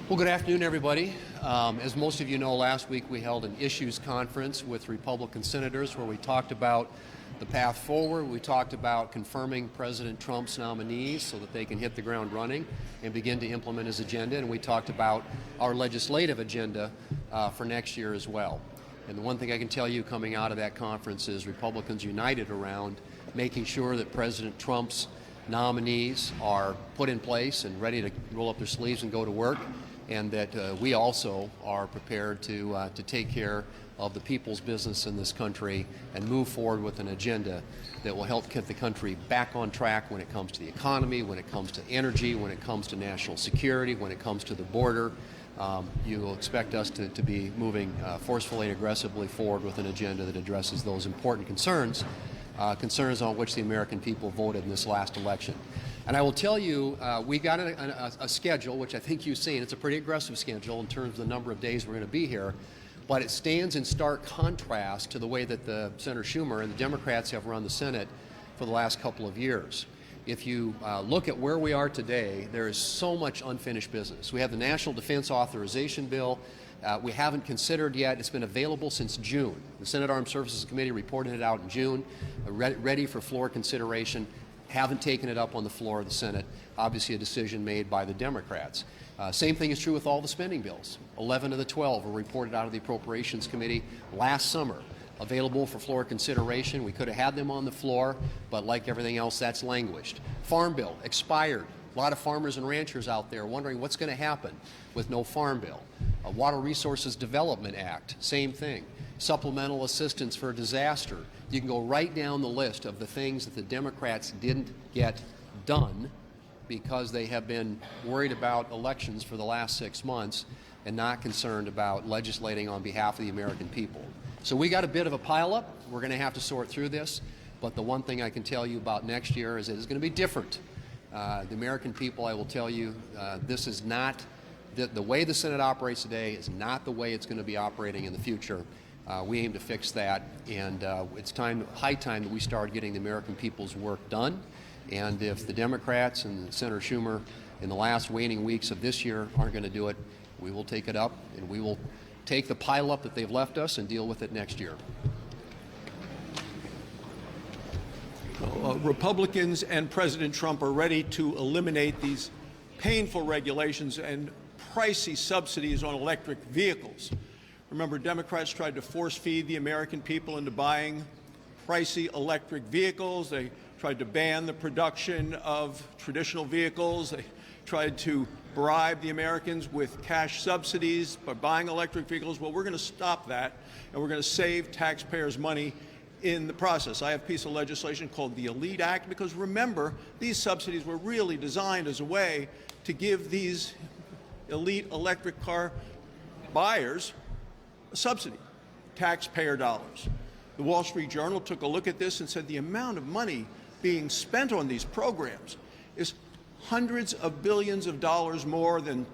Well, good afternoon, everybody. As most of you know, last week we held an issues conference with Republican senators where we talked about the path forward. We talked about confirming President Trump's nominees so that they can hit the ground running and begin to implement his agenda. And we talked about our legislative agenda for next year as well. And the one thing I can tell you coming out of that conference is Republicans united around making sure that President Trump's nominees are put in place and ready to roll up their sleeves and go to work, and that we also are prepared to take care of the people's business in this country and move forward with an agenda that will help get the country back on track when it comes to the economy, when it comes to energy, when it comes to national security, when it comes to the border. You will expect us to be moving forcefully and aggressively forward with an agenda that addresses those important concerns on which the American people voted in this last election. And I will tell you, we got a schedule, which I think you've seen. It's a pretty aggressive schedule in terms of the number of days we're going to be here, but it stands in stark contrast to the way that Senator Schumer and the Democrats have run the Senate for the last couple of years. If you look at where we are today, there is so much unfinished business. We have the National Defense Authorization Bill. We haven't considered yet. It's been available since June. The Senate Armed Services Committee reported it out in June, ready for floor consideration. Haven't taken it up on the floor of the Senate. Obviously a decision made by the Democrats. Same thing is true with all the spending bills. 11 of the 12 were reported out of the Appropriations Committee last summer, available for floor consideration. We could have had them on the floor, but like everything else, that's languished. Farm bill expired. A lot of farmers and ranchers out there wondering what's going to happen with no farm bill. Water Resources Development Act, same thing. Supplemental assistance for disaster. You can go right down the list of the things that the Democrats didn't get done because they have been worried about elections for the last 6 months and not concerned about legislating on behalf of the American people. So we got a bit of a pileup. We're going to have to sort through this. But the one thing I can tell you about next year is it is going to be different. The American people, I will tell you, this is not, the way the Senate operates today is not the way it's going to be operating in the future. We aim to fix that, and it's high time that we start getting the American people's work done. And if the Democrats and Senator Schumer in the last waning weeks of this year aren't going to do it, we will take it up, and we will take the pileup that they've left us and deal with it next year. Republicans and President Trump are ready to eliminate these painful regulations and pricey subsidies on electric vehicles. Remember, Democrats tried to force-feed the American people into buying pricey electric vehicles. They tried to ban the production of traditional vehicles. They tried to bribe the Americans with cash subsidies by buying electric vehicles. Well, we're going to stop that, and we're going to save taxpayers money in the process. I have a piece of legislation called the ELITE Act, because remember, these subsidies were really designed as a way to give these elite electric car buyers a subsidy, taxpayer dollars. The Wall Street Journal took a look at this and said the amount of money being spent on these programs is hundreds of billions of dollars more than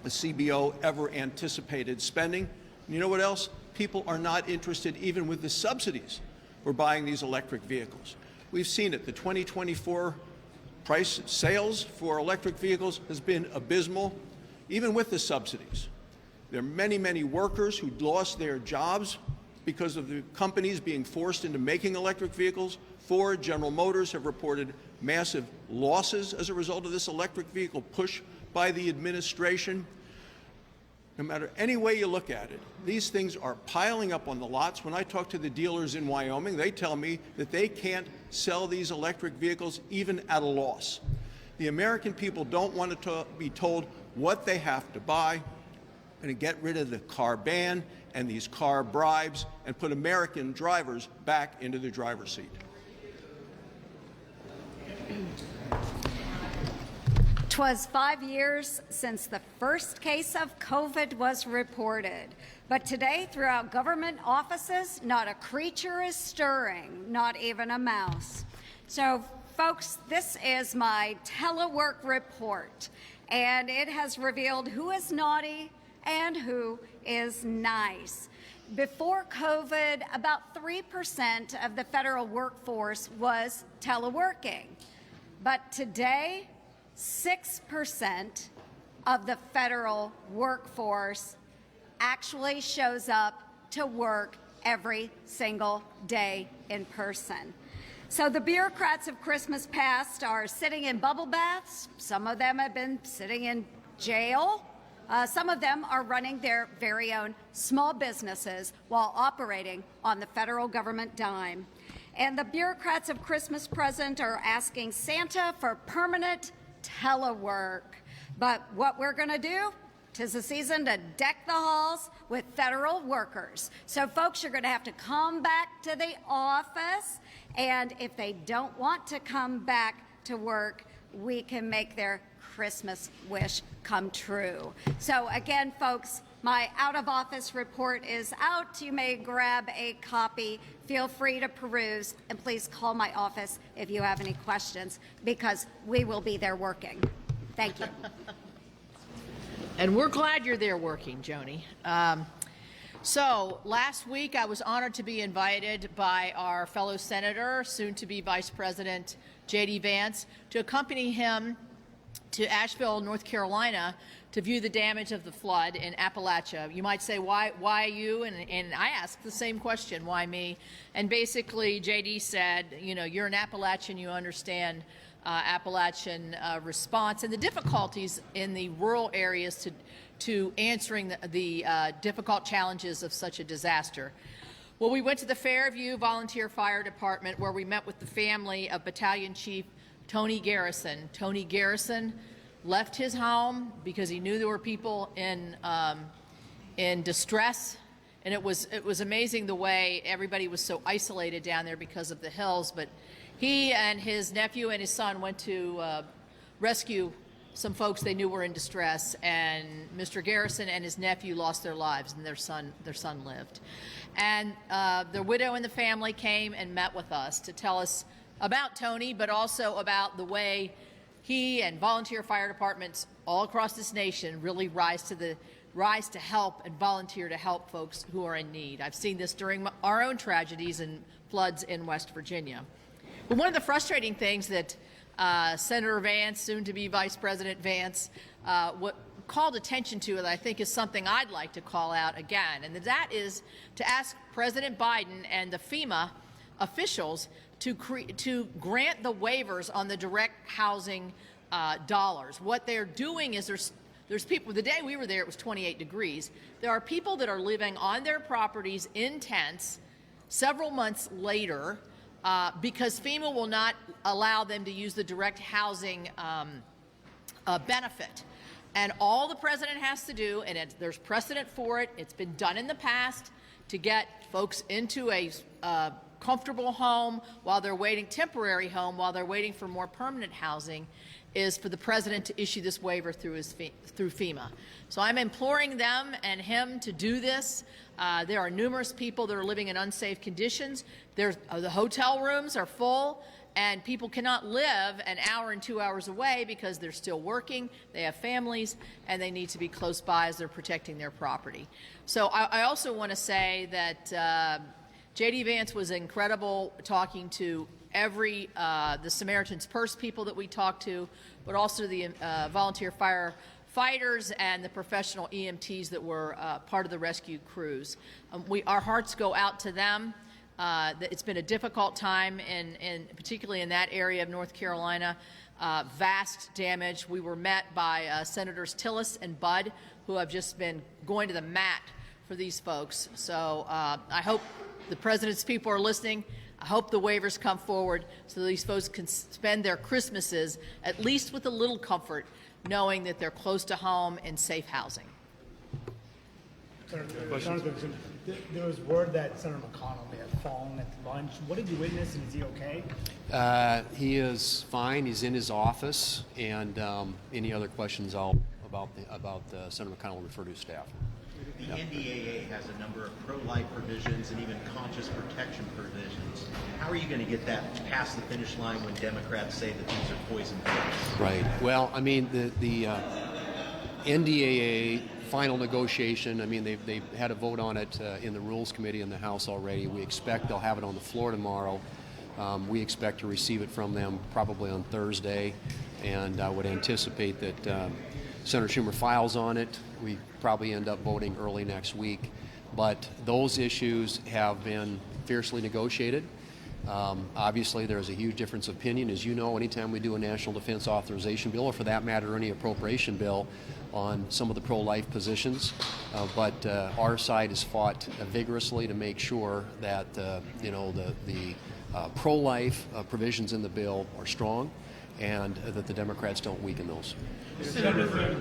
the CBO ever anticipated spending. And you know what else? People are not interested even with the subsidies for buying these electric vehicles. We've seen it. The 2024 price sales for electric vehicles has been abysmal, even with the subsidies. There are many, many workers who lost their jobs because of the companies being forced into making electric vehicles. Ford, General Motors have reported massive losses as a result of this electric vehicle push by the administration. No matter any way you look at it, these things are piling up on the lots. When I talk to the dealers in Wyoming, they tell me that they can't sell these electric vehicles even at a loss. The American people don't want to be told what they have to buy. Going to get rid of the car ban and these car bribes and put American drivers back into the driver's seat. 'Twas 5 years since the first case of COVID was reported. But today, throughout government offices, not a creature is stirring, not even a mouse. So, folks, this is my telework report, and it has revealed who is naughty and who is nice. Before COVID, about 3% of the federal workforce was teleworking. But today, 6% of the federal workforce actually shows up to work every single day in person. So the bureaucrats of Christmas past are sitting in bubble baths. Some of them have been sitting in jail. Some of them are running their very own small businesses while operating on the federal government dime. And the bureaucrats of Christmas present are asking Santa for permanent telework. But what we're going to do, 'tis the season to deck the halls with federal workers. So folks, you're going to have to come back to the office, and if they don't want to come back to work, we can make their Christmas wish come true. So again, folks, my out-of-office report is out. You may grab a copy. Feel free to peruse, and please call my office if you have any questions, because we will be there working. Thank you. And we're glad you're there working, Joni. So last week I was honored to be invited by our fellow senator, soon-to-be Vice President J.D. Vance, to accompany him to Asheville, North Carolina, to view the damage of the flood in Appalachia. You might say, why you? And I asked the same question, why me? And basically, J.D. said, you know, you're an Appalachian, you understand Appalachian response and the difficulties in the rural areas to answering the difficult challenges of such a disaster. Well, we went to the Fairview Volunteer Fire Department, where we met with the family of Battalion Chief Tony Garrison. Tony Garrison left his home because he knew there were people in distress, and it was amazing the way everybody was so isolated down there because of the hills. But he and his nephew and his son went to rescue some folks they knew were in distress, and Mr. Garrison and his nephew lost their lives, and their son lived. And their widow and the family came and met with us to tell us about Tony, but also about the way he and volunteer fire departments all across this nation really rise to help and volunteer to help folks who are in need. I've seen this during our own tragedies and floods in West Virginia. But one of the frustrating things that Senator Vance, soon to be Vice President Vance, called attention to, that I think is something I'd like to call out again, and that is to ask President Biden and the FEMA officials to grant the waivers on the direct housing dollars. What they're doing is there's people, the day we were there it was 28 degrees. There are people that are living on their properties in tents several months later because FEMA will not allow them to use the direct housing benefit. And all the president has to do, and there's precedent for it, it's been done in the past, to get folks into a comfortable home while they're waiting, temporary home while they're waiting for more permanent housing, is for the president to issue this waiver through FEMA. So I'm imploring them and him to do this. There are numerous people that are living in unsafe conditions. The hotel rooms are full, and people cannot live an hour and 2 hours away because they're still working, they have families, and they need to be close by as they're protecting their property. So I also want to say that J.D. Vance was incredible talking to the Samaritan's Purse people that we talked to, but also the volunteer firefighters and the professional EMTs that were part of the rescue crews. Our hearts go out to them. It's been a difficult time, particularly in that area of North Carolina. Vast damage. We were met by Senators Tillis and Budd, who have just been going to the mat for these folks. So I hope the president's people are listening. I hope the waivers come forward so that these folks can spend their Christmases at least with a little comfort, knowing that they're close to home and safe housing. Senator, there was word that Senator McConnell may have fallen at lunch. What did you witness, and is he okay? He is fine. He's in his office, and any other questions about Senator McConnell will refer to his staff. The NDAA has a number of pro-life provisions and even conscious protection provisions. How are you going to get that past the finish line when Democrats say that these are poison pills? Right. Well, I mean, the NDAA final negotiation, I mean, they've had a vote on it in the Rules Committee in the House already. We expect they'll have it on the floor tomorrow. We expect to receive it from them probably on Thursday, and I would anticipate that Senator Schumer files on it. We probably end up voting early next week. But those issues have been fiercely negotiated. Obviously, there's a huge difference of opinion. As you know, anytime we do a national defense authorization bill, or for that matter, any appropriation bill, on some of the pro-life positions, but our side has fought vigorously to make sure that the pro-life provisions in the bill are strong, and that the Democrats don't weaken those. Senator,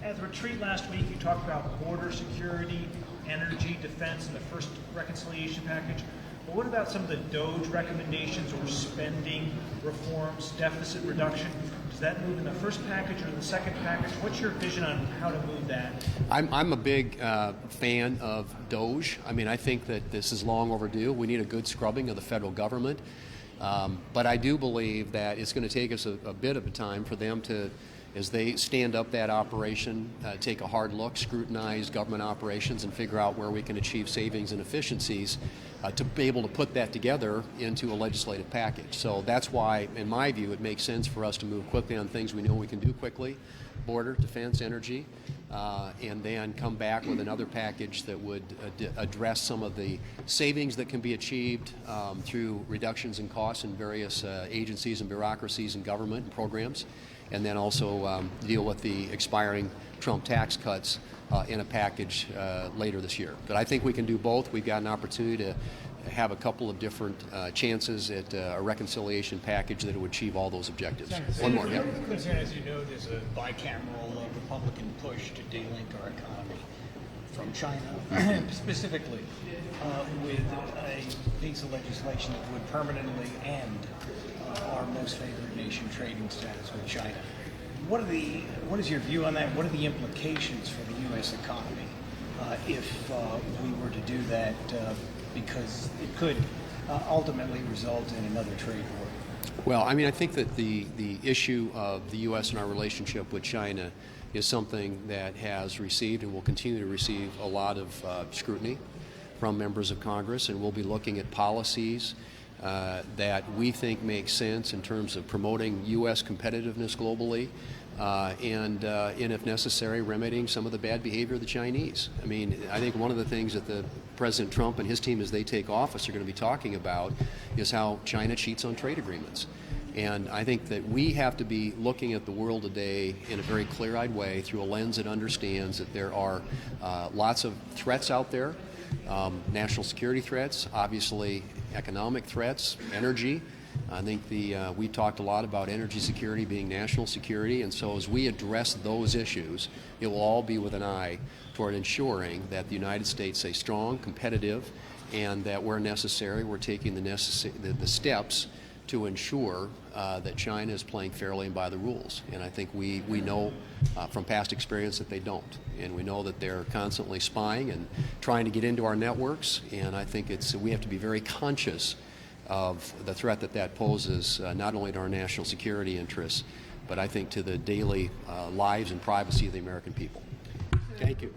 at the retreat last week, you talked about border security, energy, defense, and the first reconciliation package. But what about some of the DOGE recommendations or spending reforms, deficit reduction? Does that move in the first package or the second package? What's your vision on how to move that? I'm a big fan of DOGE. I mean, I think that this is long overdue. We need a good scrubbing of the federal government. But I do believe that it's going to take us a bit of a time for them to, as they stand up that operation, take a hard look, scrutinize government operations, and figure out where we can achieve savings and efficiencies to be able to put that together into a legislative package. So that's why, in my view, it makes sense for us to move quickly on things we know we can do quickly: border, defense, energy, and then come back with another package that would address some of the savings that can be achieved through reductions in costs in various agencies and bureaucracies and government and programs, and then also deal with the expiring Trump tax cuts in a package later this year. But I think we can do both. We've got an opportunity to have a couple of different chances at a reconciliation package that would achieve all those objectives. One more, yeah. Concern, as you know, there's a bicameral Republican push to delink our economy from China, specifically with a piece of legislation that would permanently end our most favored nation trading status with China. What is your view on that? What are the implications for the U.S. economy if we were to do that? Because it could ultimately result in another trade war. Well, I mean, I think that the issue of the U.S. and our relationship with China is something that has received and will continue to receive a lot of scrutiny from members of Congress, and we'll be looking at policies that we think make sense in terms of promoting U.S. competitiveness globally, and if necessary, remedying some of the bad behavior of the Chinese. I mean, I think one of the things that President Trump and his team, as they take office, are going to be talking about is how China cheats on trade agreements. And I think that we have to be looking at the world today in a very clear-eyed way through a lens that understands that there are lots of threats out there, national security threats, obviously economic threats, energy. I think we talked a lot about energy security being national security, and so as we address those issues, it will all be with an eye toward ensuring that the United States stays strong, competitive, and that where necessary, we're taking the steps to ensure that China is playing fairly and by the rules. And I think we know from past experience that they don't. And we know that they're constantly spying and trying to get into our networks. And I think we have to be very conscious of the threat that poses, not only to our national security interests, but I think to the daily lives and privacy of the American people. Thank you.